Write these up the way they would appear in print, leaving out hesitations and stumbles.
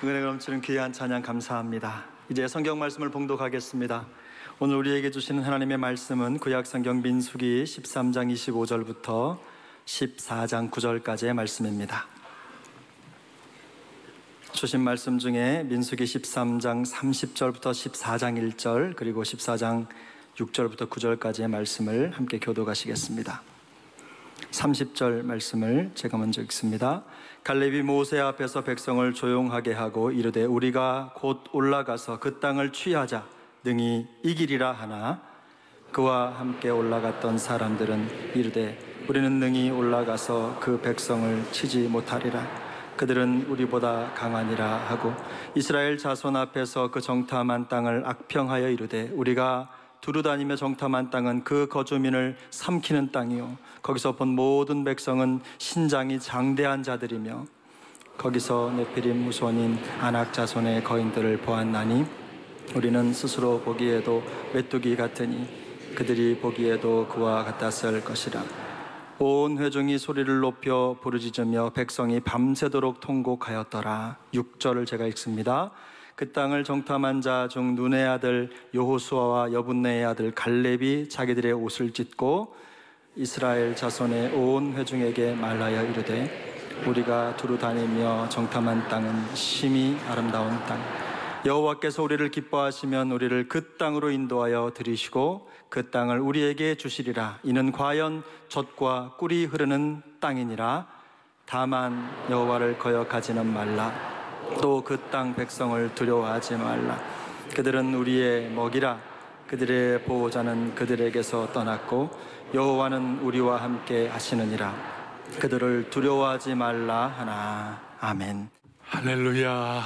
은혜가 넘치는 귀한 찬양 감사합니다. 이제 성경 말씀을 봉독하겠습니다. 오늘 우리에게 주시는 하나님의 말씀은 구약 성경 민수기 13장 25절부터 14장 9절까지의 말씀입니다. 주신 말씀 중에 민수기 13장 30절부터 14장 1절 그리고 14장 6절부터 9절까지의 말씀을 함께 교독하시겠습니다. 30절 말씀을 제가 먼저 읽습니다. 갈렙이 모세 앞에서 백성을 조용하게 하고 이르되 우리가 곧 올라가서 그 땅을 취하자 능히 이기리라 하나 그와 함께 올라갔던 사람들은 이르되 우리는 능히 올라가서 그 백성을 치지 못하리라. 그들은 우리보다 강하니라 하고 이스라엘 자손 앞에서 그 정탐한 땅을 악평하여 이르되 우리가 두루다니며 정탐한 땅은 그 거주민을 삼키는 땅이요 거기서 본 모든 백성은 신장이 장대한 자들이며 거기서 네피림 후손인 아낙 자손의 거인들을 보았나니 우리는 스스로 보기에도 메뚜기 같으니 그들이 보기에도 그와 같았을 것이라. 온 회중이 소리를 높여 부르짖으며 백성이 밤새도록 통곡하였더라. 6절을 제가 읽습니다. 그 땅을 정탐한 자 중 눈의 아들 여호수아와 여분네의 아들 갈렙이 자기들의 옷을 찢고 이스라엘 자손의 온 회중에게 말하여 이르되 우리가 두루 다니며 정탐한 땅은 심히 아름다운 땅 여호와께서 우리를 기뻐하시면 우리를 그 땅으로 인도하여 들이시고 그 땅을 우리에게 주시리라. 이는 과연 젖과 꿀이 흐르는 땅이니라. 다만 여호와를 거역하지는 말라. 또 그 땅 백성을 두려워하지 말라. 그들은 우리의 먹이라. 그들의 보호자는 그들에게서 떠났고 여호와는 우리와 함께 하시느니라. 그들을 두려워하지 말라 하나. 아멘. 할렐루야.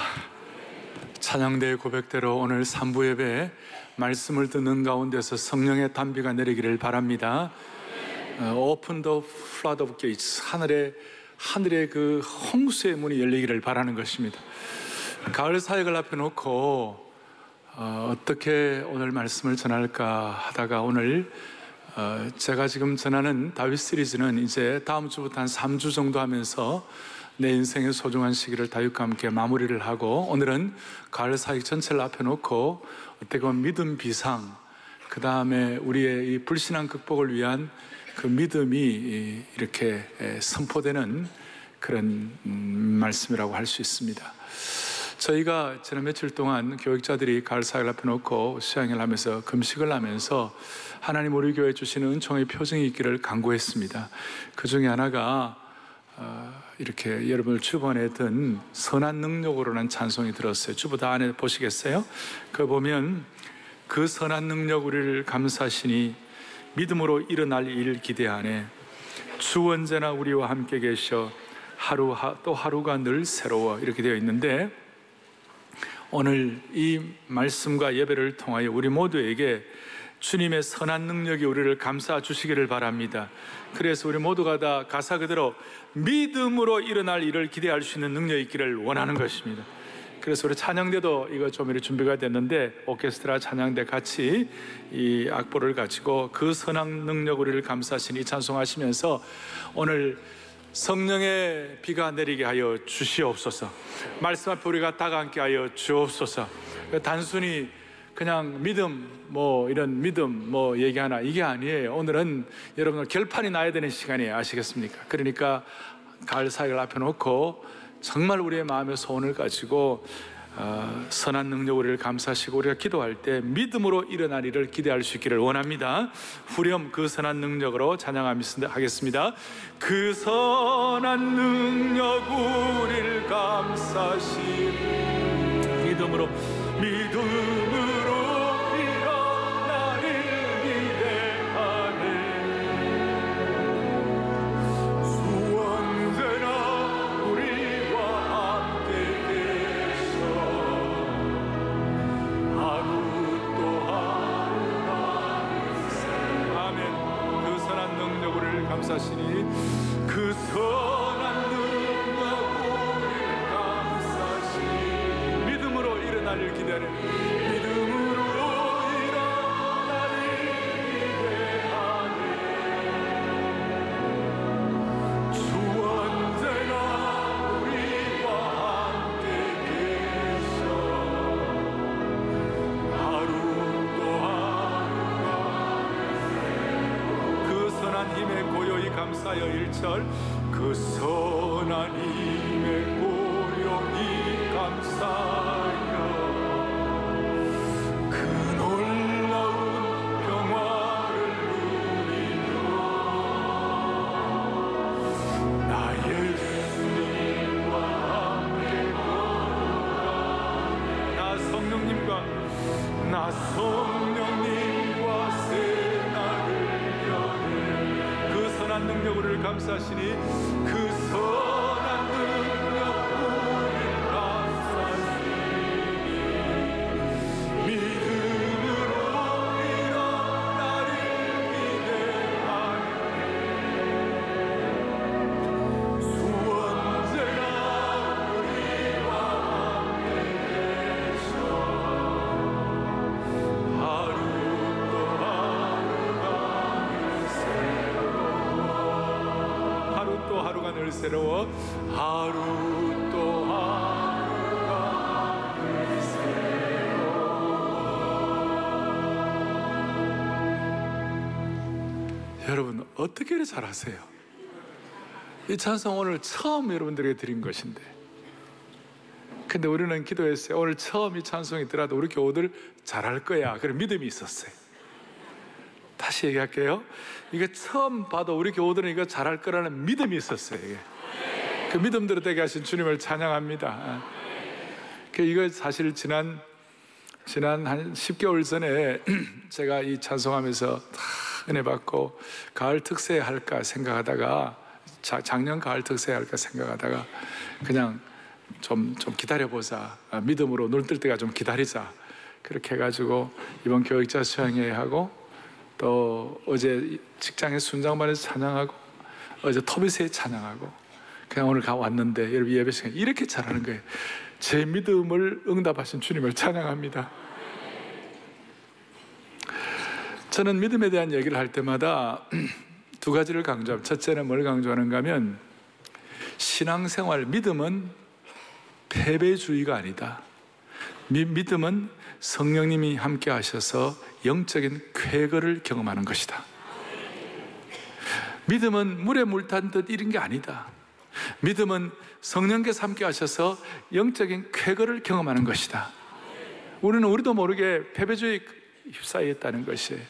찬양대의 고백대로 오늘 3부 예배 말씀을 듣는 가운데서 성령의 단비가 내리기를 바랍니다. Open the flood of gates. 하늘의 그 홍수의 문이 열리기를 바라는 것입니다. 가을 사역을 앞에 놓고 어떻게 오늘 말씀을 전할까 하다가 오늘 제가 지금 전하는 다윗 시리즈는 이제 다음 주부터 한 3주 정도 하면서 내 인생의 소중한 시기를 다윗과 함께 마무리를 하고 오늘은 가을 사역 전체를 앞에 놓고 어떻게 보면 믿음 비상 그 다음에 우리의 이 불신앙 극복을 위한 그 믿음이 이렇게 선포되는 그런 말씀이라고 할 수 있습니다. 저희가 지난 며칠 동안 교육자들이 가을 사역을 앞에 놓고 수양을 하면서 금식을 하면서 하나님 우리 교회에 주시는 은총의 표징이 있기를 간구했습니다. 그 중에 하나가 이렇게 여러분을 주번에 든 선한 능력으로는 찬송이 들었어요. 주보 다 안에 보시겠어요? 그거 보면 그 선한 능력 우리를 감사하시니 믿음으로 일어날 일 기대하네. 주 언제나 우리와 함께 계셔 하루 또 하루가 늘 새로워 이렇게 되어 있는데 오늘 이 말씀과 예배를 통하여 우리 모두에게 주님의 선한 능력이 우리를 감싸 주시기를 바랍니다. 그래서 우리 모두가 다 가사 그대로 믿음으로 일어날 일을 기대할 수 있는 능력이 있기를 원하는 것입니다. 그래서 우리 찬양대도 이거 좀 이렇게 준비가 됐는데 오케스트라 찬양대 같이 이 악보를 가지고 그 선한 능력 우리를 감싸시니 찬송하시면서 오늘 성령의 비가 내리게 하여 주시옵소서. 말씀 앞에 우리가 다가앉게 하여 주옵소서. 단순히 그냥 믿음 이런 믿음 얘기하나 이게 아니에요. 오늘은 여러분들 결판이 나야 되는 시간이에요. 아시겠습니까? 그러니까 가을 사역을 앞에 놓고 정말 우리의 마음의 소원을 가지고 선한 능력 우리를 감사하시고 우리가 기도할 때 믿음으로 일어날 일을 기대할 수 있기를 원합니다. 후렴 그 선한 능력으로 찬양하겠습니다. 그 선한 능력 우리를 감사하시니 믿음으로 일어날 일 기대하네. 주 언제나 우리와 함께 계셔 하루 또 하루가 아멘. 그 선한 능력 우리를 감사하시니 그 선한 능력 우리를 감사하시니 믿음으로 일어날 일 기대하는 믿음으로 일어날 일 기대하네. 주 언제나 우리와 함께 감사하여 1절 그 선한 힘의 고용이 감사하여 그 놀라운 평화를 누리며 나 예수님과 함께 걸어가네 나 성령님과 새날을 여네 그 선한 능력 우리를 감싸시니 그 선한 능력 우리를 감싸시니 믿음으로 이런 나를 기대하네 주 언제나 우리와 함께 계셔 하루가 늘 새로워 하루 또 하루가 늘 새로워. 여러분 어떻게 이렇게 잘하세요? 이 찬송 오늘 처음 여러분들에게 드린 것인데 근데 우리는 기도했어요. 오늘 처음 이 찬송이 들어도 우리 교우들 잘할 거야 그런 믿음이 있었어요. 다시 얘기할게요. 이게 처음 봐도 우리 교우들은 이거 잘할 거라는 믿음이 있었어요. 이게. 그 믿음대로 되게 하신 주님을 찬양합니다. 이거 사실 지난 한 10개월 전에 제가 이 찬송하면서 은혜 받고 가을 특세 할까 생각하다가 작년 가을 특세 할까 생각하다가 그냥 좀 기다려보자. 믿음으로 눈 뜰 때가 좀 기다리자. 그렇게 해가지고 이번 교육자 수양회 하고 또 어제 직장에 순장반에서 찬양하고 어제 토비스에 찬양하고 그냥 오늘 왔는데 여러분 예배 시간에 이렇게 잘하는 거예요. 제 믿음을 응답하신 주님을 찬양합니다. 저는 믿음에 대한 얘기를 할 때마다 두 가지를 강조합니다. 첫째는 뭘 강조하는가 하면 신앙생활, 믿음은 패배주의가 아니다. 믿음은 성령님이 함께 하셔서 영적인 쾌거를 경험하는 것이다. 믿음은 물에 물 탄 듯 이런 게 아니다. 믿음은 성령께서 함께 하셔서 영적인 쾌거를 경험하는 것이다. 우리도 모르게 패배주의에 휩싸여 있다는 것이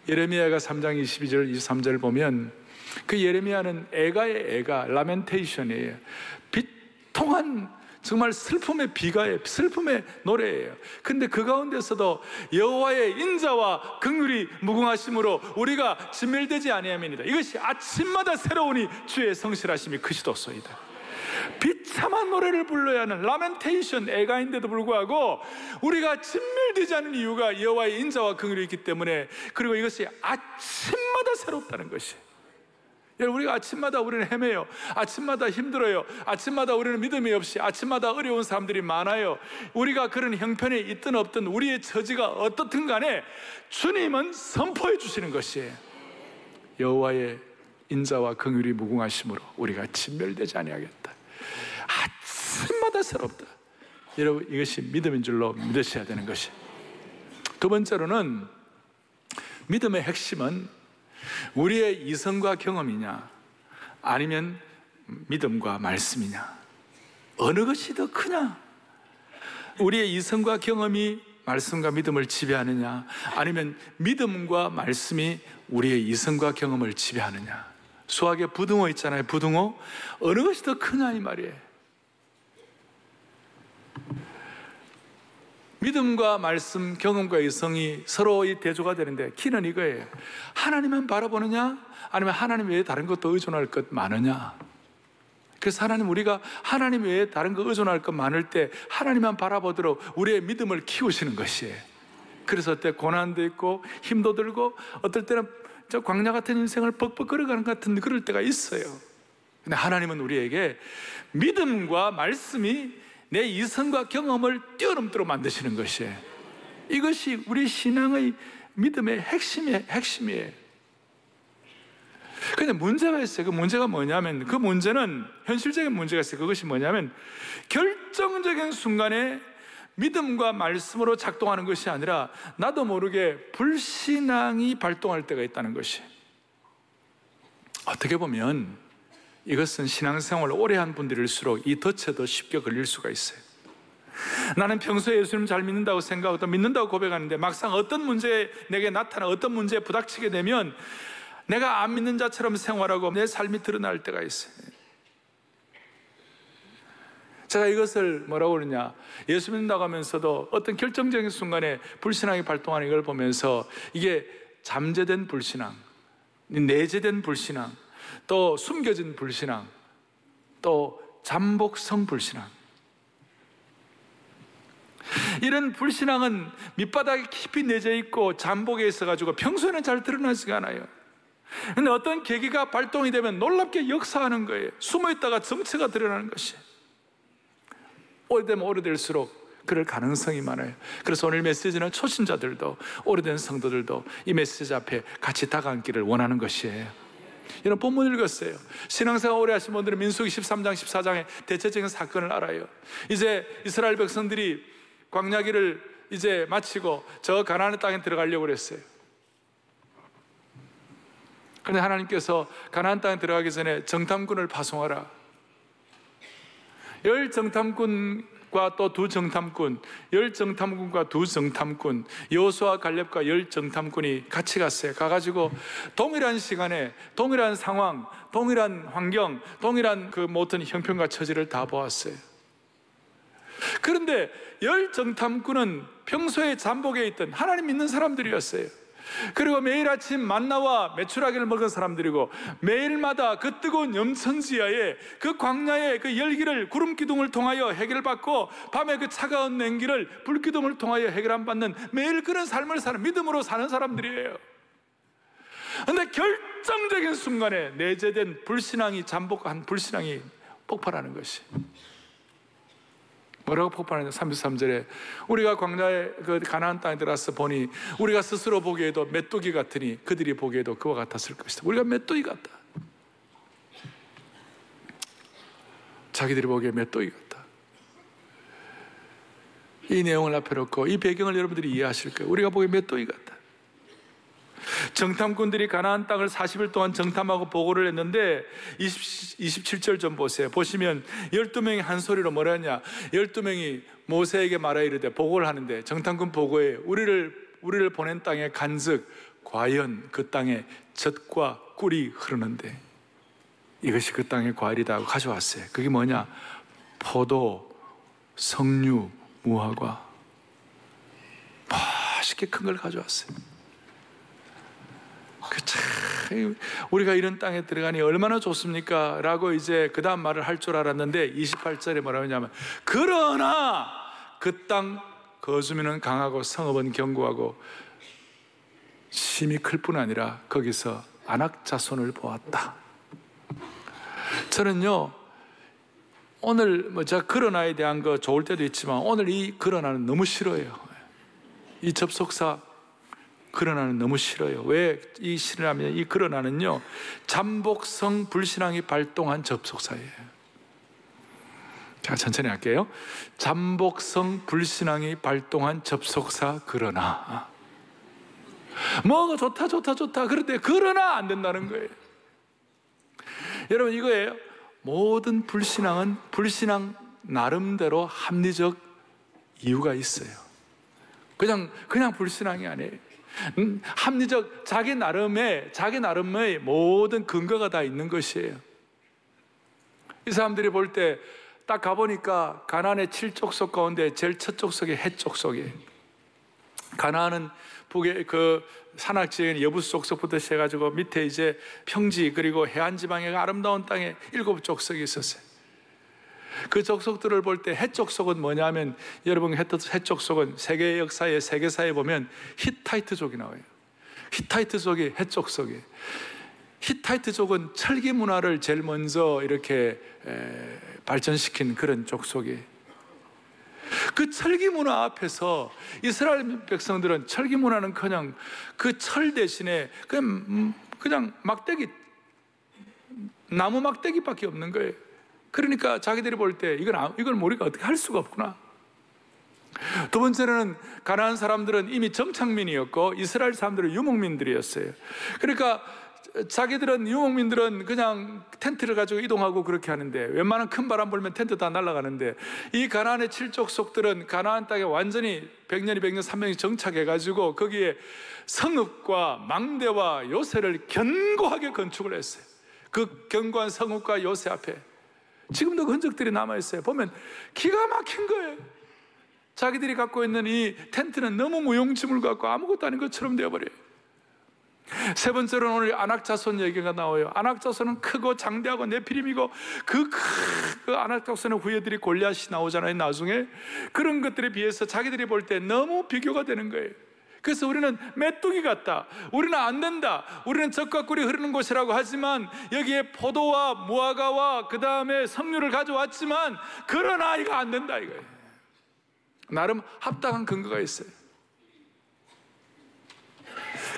예레미야가 3장 22절 23절을 보면 그 예레미야는 애가의 애가 라멘테이션이에요. 비통한 정말 슬픔의 비가예요. 슬픔의 노래예요. 근데 그 가운데서도 여호와의 인자와 긍휼이 무궁하심으로 우리가 진멸되지 아니함이니이다. 이것이 아침마다 새로우니 주의 성실하심이 크시도소이다. 비참한 노래를 불러야 하는 라멘테이션 애가인데도 불구하고 우리가 진멸되지 않는 이유가 여호와의 인자와 긍휼이 있기 때문에, 그리고 이것이 아침마다 새롭다는 것이. 우리가 아침마다 우리는 헤매요. 아침마다 힘들어요. 아침마다 우리는 믿음이 없이, 아침마다 어려운 사람들이 많아요. 우리가 그런 형편에 있든 없든 우리의 처지가 어떻든 간에 주님은 선포해 주시는 것이에요. 여호와의 인자와 긍휼이 무궁하심으로 우리가 진멸되지 아니하겠다. 아침마다 새롭다. 여러분, 이것이 믿음인 줄로 믿으셔야 되는 것이. 두 번째로는 믿음의 핵심은 우리의 이성과 경험이냐 아니면 믿음과 말씀이냐, 어느 것이 더 크냐? 우리의 이성과 경험이 말씀과 믿음을 지배하느냐 아니면 믿음과 말씀이 우리의 이성과 경험을 지배하느냐. 수학에 부등호 있잖아요. 부등호. 어느 것이 더 크냐 이 말이에요. 믿음과 말씀, 경험과 이성이 서로 대조가 되는데 키는 이거예요. 하나님만 바라보느냐 아니면 하나님 외에 다른 것도 의존할 것 많으냐. 그래서 우리가 하나님 외에 다른 거 의존할 것 많을 때 하나님만 바라보도록 우리의 믿음을 키우시는 것이에요. 그래서 어때? 고난도 있고 힘도 들고 어떨 때는 저 광야 같은 인생을 벅벅 걸어가는 것 같은 그럴 때가 있어요. 근데 하나님은 우리에게 믿음과 말씀이 내 이성과 경험을 뛰어넘도록 만드시는 것이에요. 이것이 우리 신앙의 믿음의 핵심이에요. 근데 문제가 있어요. 그 문제가 뭐냐면, 그 문제는 현실적인 문제가 있어요. 그것이 뭐냐면 결정적인 순간에 믿음과 말씀으로 작동하는 것이 아니라 나도 모르게 불신앙이 발동할 때가 있다는 것이. 어떻게 보면 이것은 신앙생활을 오래 한 분들일수록 이 덫에 더 쉽게 걸릴 수가 있어요. 나는 평소에 예수님 잘 믿는다고 생각하고 또 믿는다고 고백하는데 막상 어떤 문제에 내게 나타나 어떤 문제에 부닥치게 되면 내가 안 믿는 자처럼 생활하고 내 삶이 드러날 때가 있어요. 제가 이것을 뭐라고 그러냐, 예수 믿는다고 하면서도 어떤 결정적인 순간에 불신앙이 발동하는 이걸 보면서 이게 잠재된 불신앙, 내재된 불신앙, 또 숨겨진 불신앙, 또 잠복성 불신앙, 이런 불신앙은 밑바닥에 깊이 내재 있고 잠복에 있어가지고 평소에는 잘 드러나지가 않아요. 그런데 어떤 계기가 발동이 되면 놀랍게 역사하는 거예요. 숨어있다가 정체가 드러나는 것이 오래되면 오래될수록 그럴 가능성이 많아요. 그래서 오늘 메시지는 초신자들도 오래된 성도들도 이 메시지 앞에 같이 다가앉기를 원하는 것이에요. 이런 본문 읽었어요. 신앙생활 오래 하신 분들은 민수기 13장 14장의 대체적인 사건을 알아요. 이제 이스라엘 백성들이 광야길을 이제 마치고 저 가나안의 땅에 들어가려고 그랬어요. 그런데 하나님께서 가나안 땅에 들어가기 전에 정탐꾼을 파송하라. 10정탐꾼과 또 2정탐꾼, 10정탐꾼과 2정탐꾼, 여호수아 갈렙과 10정탐꾼이 같이 갔어요. 가가지고 동일한 시간에 동일한 상황, 동일한 환경, 동일한 그 모든 형편과 처지를 다 보았어요. 그런데 10정탐꾼은 평소에 잠복에 있던 하나님 믿는 사람들이었어요. 그리고 매일 아침 만나와 메추라기를 먹은 사람들이고 매일마다 그 뜨거운 염천지하에 그 광야의 그 열기를 구름기둥을 통하여 해결받고 밤에 그 차가운 냉기를 불기둥을 통하여 해결 안 받는 매일 그런 삶을 사는 믿음으로 사는 사람들이에요. 그런데 결정적인 순간에 내재된 불신앙이 잠복한 불신앙이 폭발하는 것이 뭐라고 폭발하냐? 33절에 우리가 광야의 그 가나안 땅에 들어가서 보니 우리가 스스로 보기에도 메뚜기 같으니 그들이 보기에도 그와 같았을 것이다. 우리가 메뚜기 같다. 자기들이 보기에 메뚜기 같다. 이 내용을 앞에 놓고 이 배경을 여러분들이 이해하실 거예요. 우리가 보기에 메뚜기 같다. 정탐꾼들이 가나안 땅을 40일 동안 정탐하고 보고를 했는데 27절 좀 보세요. 보시면 12명이 한 소리로 뭐라 했냐, 12명이 모세에게 말하 이르되 보고를 하는데 정탐꾼 보고에 우리를 보낸 땅에 간즉 과연 그 땅에 젖과 꿀이 흐르는데 이것이 그 땅의 과일이다 하고 가져왔어요. 그게 뭐냐, 포도, 석류, 무화과, 맛있게 큰 걸 가져왔어요. 우리가 이런 땅에 들어가니 얼마나 좋습니까? 라고 이제 그 다음 말을 할 줄 알았는데 28절에 뭐라고 하냐면 그러나 그 땅 거주민은 강하고 성읍은 견고하고 심이 클 뿐 아니라 거기서 안악자손을 보았다. 저는요 오늘 제가 그러나에 대한 거 좋을 때도 있지만 오늘 이 그러나는 너무 싫어요. 이 접속사 그러나는 너무 싫어요. 왜 이 싫으냐면 이 그러나는요 잠복성 불신앙이 발동한 접속사예요. 제가 천천히 할게요. 잠복성 불신앙이 발동한 접속사 그러나 뭐가 좋다 그런데 그러나 안 된다는 거예요. 여러분 이거예요. 모든 불신앙은 불신앙 나름대로 합리적 이유가 있어요. 그냥 불신앙이 아니에요. 합리적 자기 나름의 모든 근거가 다 있는 것이에요. 이 사람들이 볼 때 딱 가보니까 가나안의 7족속 가운데 제일 첫 족속이 헷 족속이에요. 가나안은 북의 그 산악지인 여부스 족속부터 시작해가지고 밑에 이제 평지 그리고 해안 지방의 아름다운 땅에 7족속이 있었어요. 그 족속들을 볼 때 헷 족속은 뭐냐면 여러분 헷 족속은 세계 역사에 세계사에 보면 히타이트족이 나와요. 히타이트족이 헷 족속이에요. 히타이트족은 철기 문화를 제일 먼저 이렇게 발전시킨 그런 족속이에요. 그 철기 문화 앞에서 이스라엘 백성들은 철기 문화는커녕 그 철 대신에 그냥 막대기, 나무 막대기밖에 없는 거예요. 그러니까 자기들이 볼 때 이걸 우리가 어떻게 할 수가 없구나. 두 번째는 가나안 사람들은 이미 정착민이었고 이스라엘 사람들은 유목민들이었어요. 그러니까 자기들은, 유목민들은 그냥 텐트를 가지고 이동하고 그렇게 하는데, 웬만한 큰 바람 불면 텐트 다 날아가는데, 이 가나안의 칠족속들은 가나안 땅에 완전히 100년이 100년 300이 정착해가지고 거기에 성읍과 망대와 요새를 견고하게 건축을 했어요. 그 견고한 성읍과 요새 앞에 지금도 그 흔적들이 남아있어요. 보면 기가 막힌 거예요. 자기들이 갖고 있는 이 텐트는 너무 무용지물 같고 아무것도 아닌 것처럼 되어버려요. 세 번째로는 오늘 안악자손 얘기가 나와요. 안악자손은 크고 장대하고 네피림이고, 그 안악자손의 후예들이 골리앗이 나오잖아요, 나중에. 그런 것들에 비해서 자기들이 볼 때 너무 비교가 되는 거예요. 그래서 우리는 메뚜기 같다, 우리는 안 된다, 우리는 젖과 꿀이 흐르는 곳이라고 하지만 여기에 포도와 무화과와 그 다음에 석류를 가져왔지만 그러나 이거 안 된다 이거예요. 나름 합당한 근거가 있어요.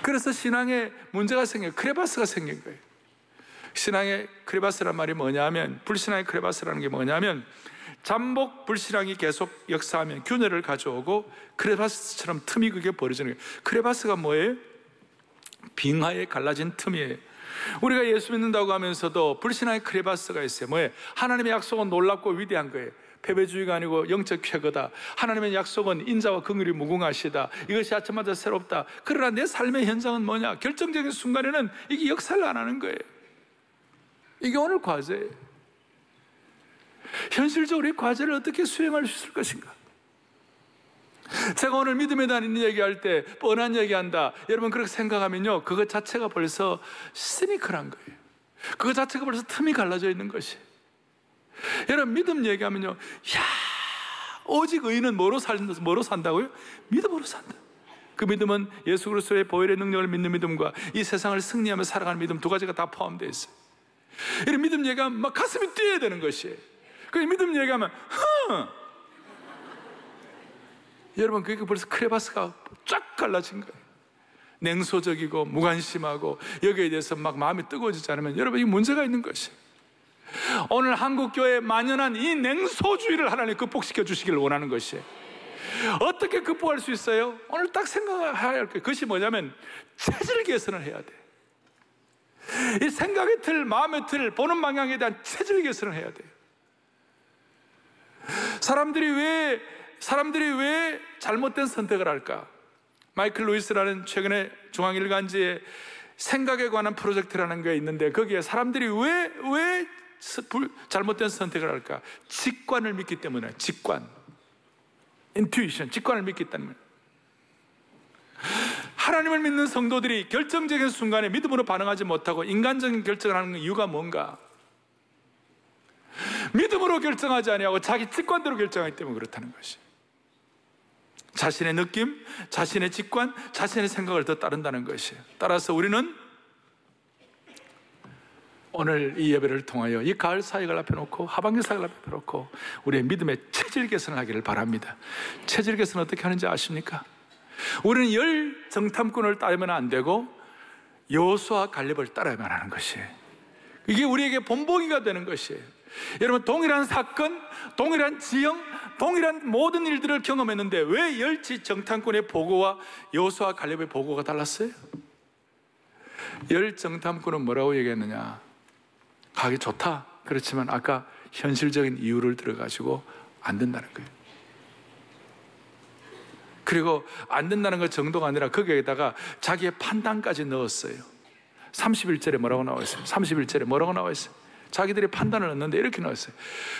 그래서 신앙에 문제가 생겨요. 크레바스가 생긴 거예요. 신앙의 크레바스란 말이 뭐냐면, 불신앙의 크레바스라는 게 뭐냐면, 잠복 불신앙이 계속 역사하면 균열을 가져오고 크레바스처럼 틈이 그게 벌어지는 거예요. 크레바스가 뭐예요? 빙하에 갈라진 틈이에요. 우리가 예수 믿는다고 하면서도 불신앙의 크레바스가 있어요. 뭐예요? 하나님의 약속은 놀랍고 위대한 거예요. 패배주의가 아니고 영적 쾌거다. 하나님의 약속은 인자와 긍휼이 무궁하시다. 이것이 아침마다 새롭다. 그러나 내 삶의 현장은 뭐냐? 결정적인 순간에는 이게 역사를 안 하는 거예요. 이게 오늘 과제예요. 현실적으로 이 과제를 어떻게 수행할 수 있을 것인가? 제가 오늘 믿음에 대한 얘기할 때 뻔한 얘기한다, 여러분 그렇게 생각하면요, 그것 자체가 벌써 시니컬한 거예요. 그것 자체가 벌써 틈이 갈라져 있는 것이. 여러분 믿음 얘기하면요, 야, 오직 의인은 뭐로 산다고요? 믿음으로 산다. 그 믿음은 예수 그리스도의 보혈의 능력을 믿는 믿음과 이 세상을 승리하며 살아가는 믿음, 두 가지가 다 포함되어 있어요. 이런 믿음 얘기하면 막 가슴이 뛰어야 되는 것이에요. 그 믿음 얘기하면 여러분 그게 벌써 크레바스가 쫙 갈라진 거예요. 냉소적이고 무관심하고 여기에 대해서 막 마음이 뜨거워지지 않으면 여러분 이 문제가 있는 것이에요. 오늘 한국교회에 만연한 이 냉소주의를 하나님 극복시켜 주시기를 원하는 것이에요. 어떻게 극복할 수 있어요? 오늘 딱 생각해야 할 게, 그것이 뭐냐면 체질 개선을 해야 돼. 이 생각의 틀, 마음의 틀, 보는 방향에 대한 체질 개선을 해야 돼요. 사람들이 왜 잘못된 선택을 할까? 마이클 루이스라는 최근에 중앙일간지에 생각에 관한 프로젝트라는 게 있는데, 거기에 사람들이 왜 잘못된 선택을 할까? 직관을 믿기 때문에. 직관, 인투이션, 직관을 믿기 때문에. 하나님을 믿는 성도들이 결정적인 순간에 믿음으로 반응하지 못하고 인간적인 결정을 하는 이유가 뭔가? 믿음으로 결정하지 아니하고 자기 직관대로 결정하기 때문에 그렇다는 것이. 자신의 느낌, 자신의 직관, 자신의 생각을 더 따른다는 것이에요. 따라서 우리는 오늘 이 예배를 통하여 이 가을 사역을 앞에 놓고, 하반기 사역을 앞에 놓고 우리의 믿음의 체질 개선을 하기를 바랍니다. 체질 개선은 어떻게 하는지 아십니까? 우리는 열 정탐꾼을 따르면 안 되고 여호수아 갈렙을 따라야만 하는 것이에요. 이게 우리에게 본보기가 되는 것이에요. 여러분 동일한 사건, 동일한 지형, 동일한 모든 일들을 경험했는데 왜 열지 정탐꾼의 보고와 여호수아 갈렙의 보고가 달랐어요? 열 정탐꾼은 뭐라고 얘기했느냐? 가기 좋다. 그렇지만 아까 현실적인 이유를 들어가지고 안 된다는 거예요. 그리고 안 된다는 것 정도가 아니라 거기에다가 자기의 판단까지 넣었어요. 31절에 뭐라고 나와 있어요? 31절에 뭐라고 나와 있어요? 자기들이 판단을 넣는데 이렇게 나왔어요.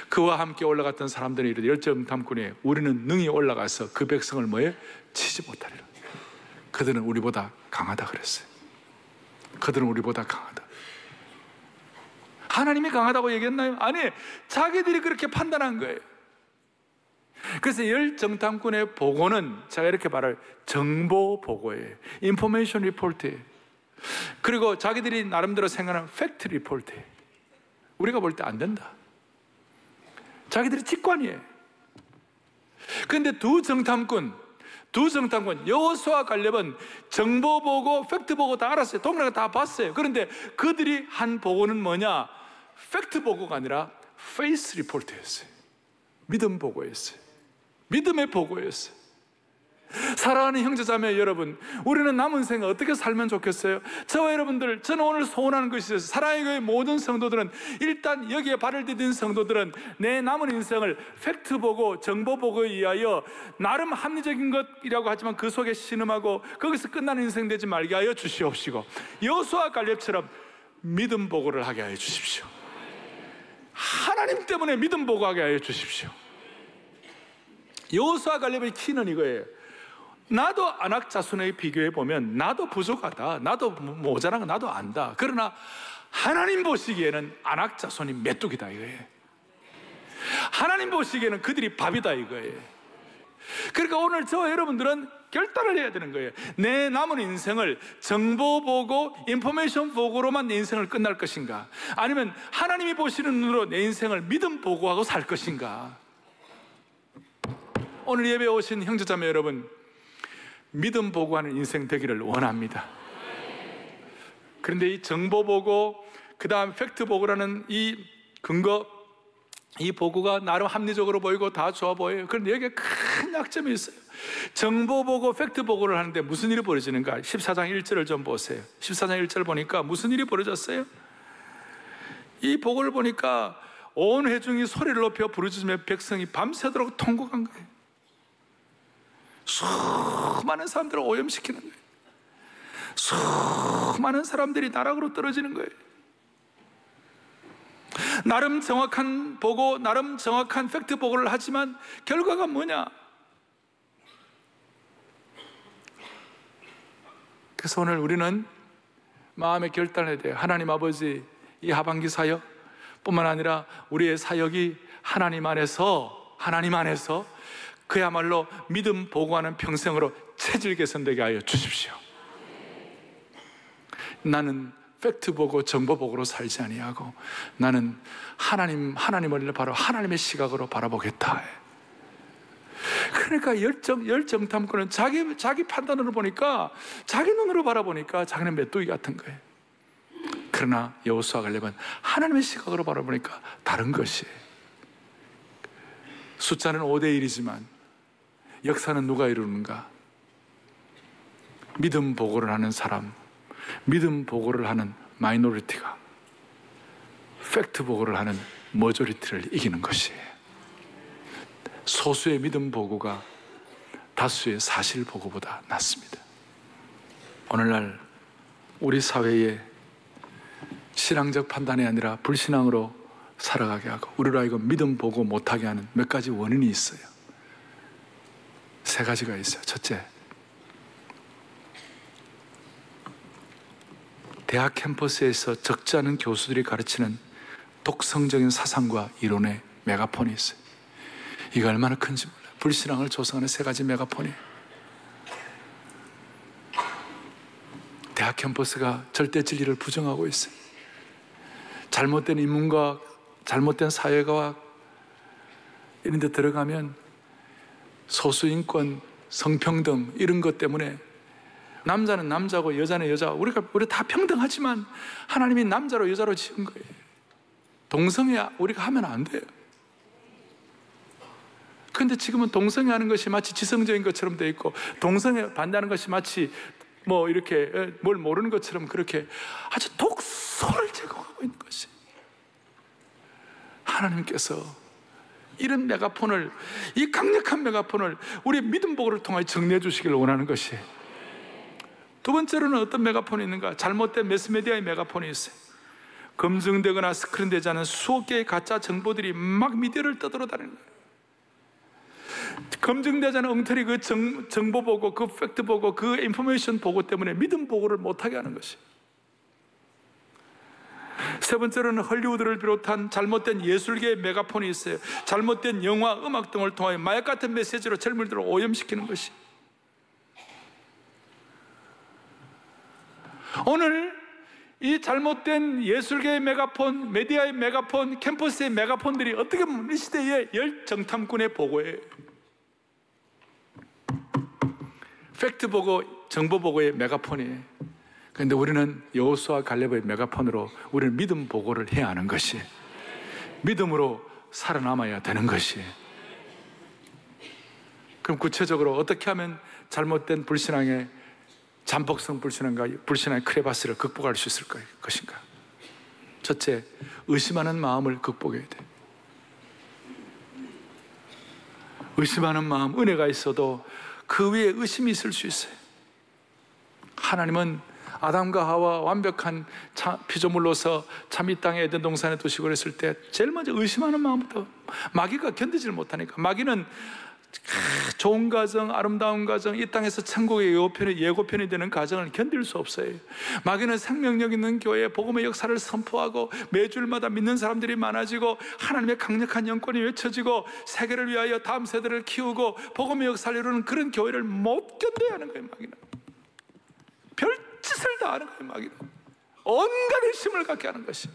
그와 함께 올라갔던 사람들이 이르되 열정탐꾼이 우리는 능히 올라가서 그 백성을 뭐에 치지 못하리라. 그들은 우리보다 강하다 그랬어요. 그들은 우리보다 강하다. 하나님이 강하다고 얘기했나요? 아니, 자기들이 그렇게 판단한 거예요. 그래서 열정탐꾼의 보고는 제가 이렇게 말할 정보 보고예요. 인포메이션 리포트예요. 그리고 자기들이 나름대로 생각하는 팩트 리포트예요. 우리가 볼 때 안 된다. 자기들이 직관이에요. 그런데 두 정탐꾼 여호수아 갈렙은 정보 보고 팩트 보고 다 알았어요. 동네가 다 봤어요. 그런데 그들이 한 보고는 뭐냐? 팩트 보고가 아니라 페이스 리포트였어요. 믿음 보고였어요. 믿음의 보고였어요. 사랑하는 형제자매 여러분, 우리는 남은 생을 어떻게 살면 좋겠어요? 저와 여러분들, 저는 오늘 소원하는 것이 있어요. 사랑의 교회 모든 성도들은, 일단 여기에 발을 디딘 성도들은 내 남은 인생을 팩트 보고 정보 보고에 의하여 나름 합리적인 것이라고 하지만 그 속에 신음하고 거기서 끝나는 인생 되지 말게 하여 주시옵시고, 여호수아 갈렙처럼 믿음 보고를 하게 하여 주십시오. 하나님 때문에 믿음 보고하게 하여 주십시오. 여호수아 갈렙의 키는 이거예요. 나도 안악 자손에 비교해 보면 나도 부족하다, 나도 모자란 거 나도 안다. 그러나 하나님 보시기에는 안악 자손이 메뚜기다 이거예요. 하나님 보시기에는 그들이 밥이다 이거예요. 그러니까 오늘 저와 여러분들은 결단을 해야 되는 거예요. 내 남은 인생을 정보 보고 인포메이션 보고로만 내 인생을 끝날 것인가, 아니면 하나님이 보시는 눈으로 내 인생을 믿음 보고하고 살 것인가. 오늘 예배에 오신 형제자매 여러분, 믿음 보고하는 인생 되기를 원합니다. 그런데 이 정보 보고 그 다음 팩트 보고라는 이 근거, 이 보고가 나름 합리적으로 보이고 다 좋아 보여요. 그런데 여기에 큰 약점이 있어요. 정보 보고 팩트 보고를 하는데 무슨 일이 벌어지는가? 14장 1절을 좀 보세요. 14장 1절 보니까 무슨 일이 벌어졌어요? 이 보고를 보니까 온 회중이 소리를 높여 부르짖으며 백성이 밤새도록 통곡한 거예요. 수많은 사람들을 오염시키는 거예요. 수많은 사람들이 나락으로 떨어지는 거예요. 나름 정확한 보고, 나름 정확한 팩트 보고를 하지만 결과가 뭐냐? 그래서 오늘 우리는 마음의 결단해야 돼요. 하나님 아버지, 이 하반기 사역 뿐만 아니라 우리의 사역이 하나님 안에서 그야말로 믿음 보고하는 평생으로 체질 개선되게 하여 주십시오. 나는 팩트 보고 정보 보고로 살지 아니하고 나는 하나님을 바로 하나님의 시각으로 바라보겠다. 그러니까 열정 탐구는 자기 판단으로 보니까, 자기 눈으로 바라보니까 자기는 메뚜기 같은 거예요. 그러나 여호수아 갈렙은 하나님의 시각으로 바라보니까 다른 것이에요. 숫자는 5대1이지만 역사는 누가 이루는가? 믿음 보고를 하는 사람, 믿음 보고를 하는 마이너리티가 팩트 보고를 하는 머저리티를 이기는 것이에요. 소수의 믿음 보고가 다수의 사실 보고보다 낫습니다. 오늘날 우리 사회에 신앙적 판단이 아니라 불신앙으로 살아가게 하고 우리로 하여금 믿음 보고 못하게 하는 몇 가지 원인이 있어요. 3가지가 있어요. 첫째, 대학 캠퍼스에서 적지 않은 교수들이 가르치는 독성적인 사상과 이론의 메가폰이 있어요. 이거 얼마나 큰지 몰라요. 불신앙을 조성하는 3가지 메가폰이에요. 대학 캠퍼스가 절대 진리를 부정하고 있어요. 잘못된 인문과학, 잘못된 사회과학 이런 데 들어가면 소수인권, 성평등 이런 것 때문에 남자는 남자고 여자는 여자, 우리 다 평등하지만 하나님이 남자로 여자로 지은 거예요. 동성애 우리가 하면 안 돼요. 그런데 지금은 동성애 하는 것이 마치 지성적인 것처럼 돼 있고, 동성애 반대하는 것이 마치 뭐 이렇게 뭘 모르는 것처럼 그렇게 아주 독소를 제공하고 있는 것이, 하나님께서 이런 메가폰을, 이 강력한 메가폰을 우리의 믿음 보고를 통하여 정리해 주시기를 원하는 것이에요. 두 번째로는 어떤 메가폰이 있는가? 잘못된 매스미디어의 메가폰이 있어요. 검증되거나 스크린되지 않은 수억 개의 가짜 정보들이 막 미디어를 떠돌아다니는 거예요. 검증되지 않은 엉터리 그 정보 보고, 그 팩트 보고, 그 인포메이션 보고 때문에 믿음 보고를 못하게 하는 것이에요. 세 번째로는 헐리우드를 비롯한 잘못된 예술계의 메가폰이 있어요. 잘못된 영화, 음악 등을 통하여 마약 같은 메시지로 젊은이들을 오염시키는 것이. 오늘 이 잘못된 예술계의 메가폰, 메디아의 메가폰, 캠퍼스의 메가폰들이 어떻게 보면 이 시대의 열정탐꾼의 보고예요. 팩트 보고, 정보 보고의 메가폰이에요. 그런데 우리는 여호수아 갈렙의 메가폰으로 우리는 믿음 보고를 해야 하는 것이, 믿음으로 살아남아야 되는 것이. 그럼 구체적으로 어떻게 하면 잘못된 불신앙의 잠복성 불신앙의 크레바스를 극복할 수 있을 것인가? 첫째, 의심하는 마음을 극복해야 돼. 의심하는 마음, 은혜가 있어도 그 위에 의심이 있을 수 있어요. 하나님은 아담과 하와 완벽한 피조물로서 참 이 땅에 에덴 동산에 두시고 그랬을 때 제일 먼저 의심하는 마음부터, 마귀가 견디질 못하니까. 마귀는 좋은 가정, 아름다운 가정, 이 땅에서 천국의 예고편이 되는 가정을 견딜 수 없어요. 마귀는 생명력 있는 교회, 복음의 역사를 선포하고 매주일마다 믿는 사람들이 많아지고 하나님의 강력한 영권이 외쳐지고 세계를 위하여 다음 세대를 키우고 복음의 역사를 이루는 그런 교회를 못 견뎌야 하는 거예요. 마귀는 별짓을 다 하는 거예요. 마귀는 온갖 의심을 갖게 하는 것이.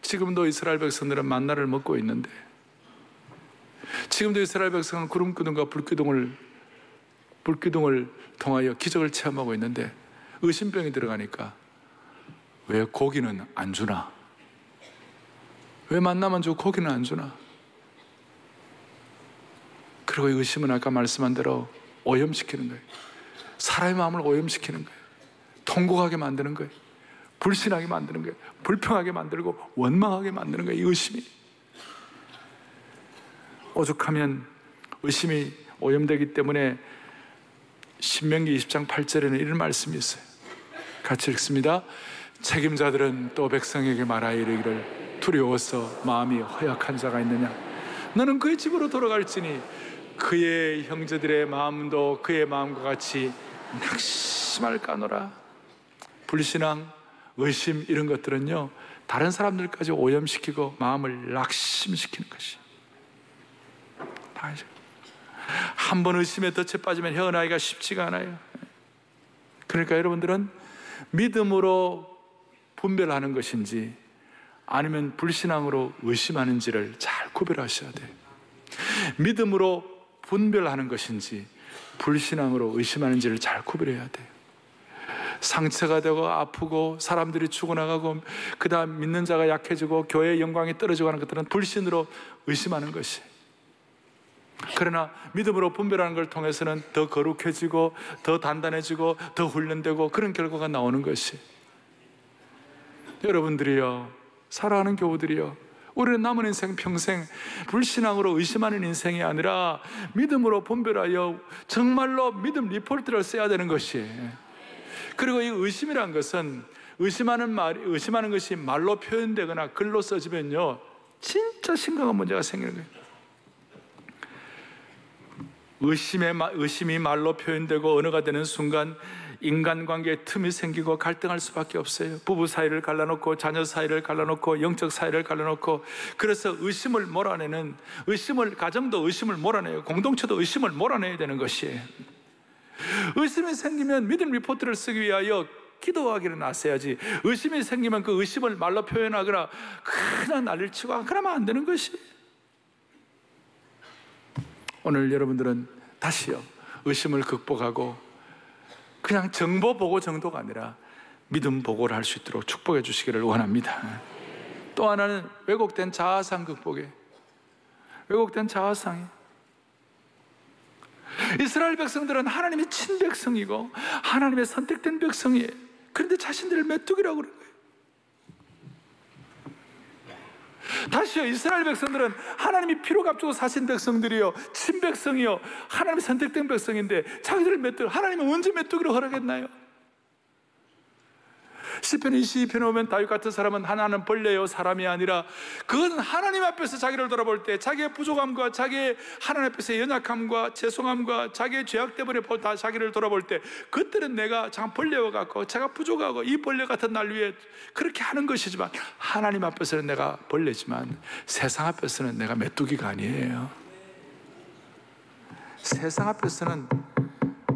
지금도 이스라엘 백성들은 만나를 먹고 있는데, 지금도 이스라엘 백성은 구름기둥과 불기둥을 통하여 기적을 체험하고 있는데, 의심병이 들어가니까 왜 고기는 안 주나? 왜 만나만 주고 고기는 안 주나? 그리고 이 의심은 아까 말씀한 대로 오염시키는 거예요. 사람의 마음을 오염시키는 거예요. 통곡하게 만드는 거예요. 불신하게 만드는 거예요. 불평하게 만들고 원망하게 만드는 거예요. 이 의심이. 오죽하면 의심이 오염되기 때문에 신명기 20장 8절에는 이런 말씀이 있어요. 같이 읽습니다. 책임자들은 또 백성에게 말하여 이르기를 두려워서 마음이 허약한 자가 있느냐? 너는 그의 집으로 돌아갈지니 그의 형제들의 마음도 그의 마음과 같이 낙심할까노라. 불신앙, 의심 이런 것들은요, 다른 사람들까지 오염시키고 마음을 낙심시키는 것이. 한 번 의심에 덫에 빠지면 헤어나기가 쉽지가 않아요. 그러니까 여러분들은 믿음으로 분별하는 것인지 아니면 불신앙으로 의심하는지를 잘 구별하셔야 돼요. 믿음으로 분별하는 것인지 불신앙으로 의심하는지를 잘 구별해야 돼요. 상처가 되고 아프고 사람들이 죽어나가고 그 다음 믿는 자가 약해지고 교회의 영광이 떨어지고 하는 것들은 불신으로 의심하는 것이. 그러나 믿음으로 분별하는 걸 통해서는 더 거룩해지고 더 단단해지고 더 훈련되고 그런 결과가 나오는 것이. 여러분들이요, 사랑하는 교우들이요, 우리는 남은 인생 평생 불신앙으로 의심하는 인생이 아니라 믿음으로 분별하여 정말로 믿음 리포트를 써야 되는 것이에요. 그리고 이 의심이란 것은 의심하는 것이 말로 표현되거나 글로 써지면요, 진짜 심각한 문제가 생기는 거예요. 의심이 말로 표현되고 언어가 되는 순간 인간관계에 틈이 생기고 갈등할 수밖에 없어요. 부부 사이를 갈라놓고 자녀 사이를 갈라놓고 영적 사이를 갈라놓고. 그래서 의심을 몰아내는, 가정도 의심을 몰아내요. 공동체도 의심을 몰아내야 되는 것이에요. 의심이 생기면 믿음 리포트를 쓰기 위하여 기도하기를 나서야지, 의심이 생기면 그 의심을 말로 표현하거나 그냥 난리를 치고 그러면 안 되는 것이. 오늘 여러분들은 다시요, 의심을 극복하고 그냥 정보 보고 정도가 아니라 믿음 보고를 할 수 있도록 축복해 주시기를 원합니다. 또 하나는 왜곡된 자아상 극복에. 왜곡된 자아상이. 이스라엘 백성들은 하나님의 친백성이고 하나님의 선택된 백성이에요. 그런데 자신들을 메뚜기라고 그런 거예요. 다시요, 이스라엘 백성들은 하나님이 피로 값주고 사신 백성들이요, 친백성이요, 하나님의 선택된 백성인데 자기들을 메뚜기, 하나님은 언제 메뚜기로 허락했나요? 시편 22편에 오면 다윗 같은 사람은 하나는 벌레요 사람이 아니라, 그건 하나님 앞에서 자기를 돌아볼 때 자기의 부족함과 자기의 하나님 앞에서의 연약함과 죄송함과 자기의 죄악 때문에 다 자기를 돌아볼 때, 그때는 내가 참 벌레와 같고 제가 부족하고 이 벌레 같은 날 위해 그렇게 하는 것이지만, 하나님 앞에서는 내가 벌레지만 세상 앞에서는 내가 메뚜기가 아니에요. 세상 앞에서는